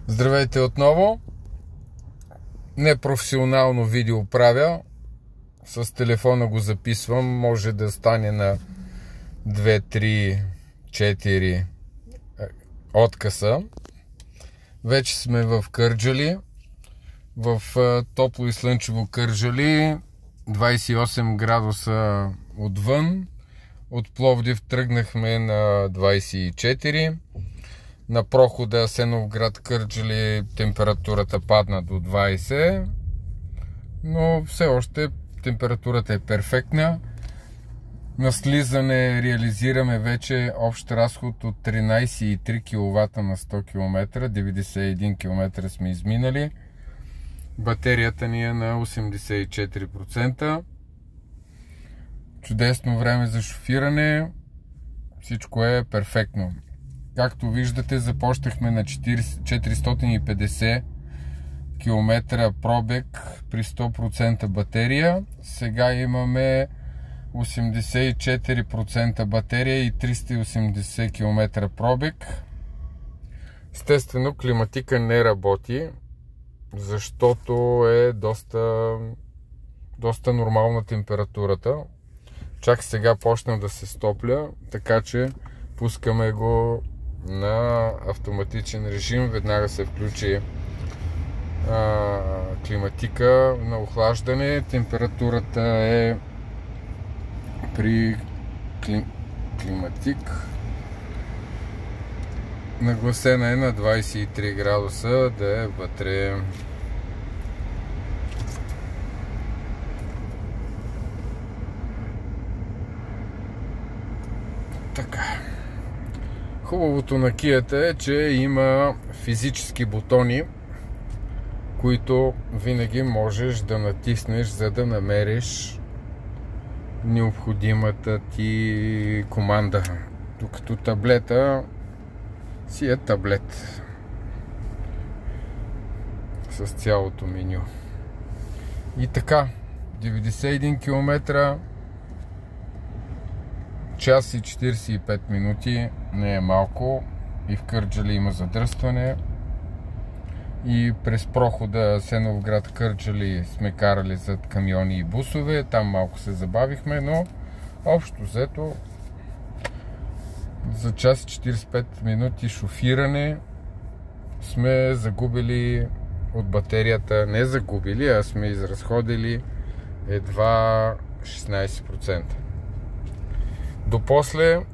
Здравейте отново. Непрофесионално видео правя. С телефона го записвам. Може да стане на 2, 3, 4 откъса. Вече сме в Кърджали. В топло и слънчево Кърджали. 28 градуса отвън. От Пловдив тръгнахме на 24. На прохода Асеновград Кърджали температурата падна до 20, но все още температурата е перфектна. На слизане реализираме вече общ разход от 13,3 кВт на 100 км, 91 км сме изминали. Батерията ни е на 84%. Чудесно време за шофиране, всичко е перфектно. Както виждате, започнахме на 450 км пробег при 100% батерия. Сега имаме 84% батерия и 380 км пробег. Естествено, климатика не работи, защото е доста нормална температурата. Чак сега почна да се стопля, така че пускаме го на автоматичен режим. Веднага се включи климатика на охлаждане. Температурата е при климатик нагласена е на 23 градуса, да е вътре. Така. Хубавото на кията е, че има физически бутони, които винаги можеш да натиснеш, за да намериш необходимата ти команда. Докато таблета си е таблет с цялото меню. И така, 91 км, час и 45 минути, не е малко. И в Кърджали има задръстване. И през прохода Асеновград Кърджали сме карали зад камиони и бусове. Там малко се забавихме, но общо взето за час и 45 минути шофиране сме загубили от батерията. Не загубили, а сме изразходили едва 16%. Допосле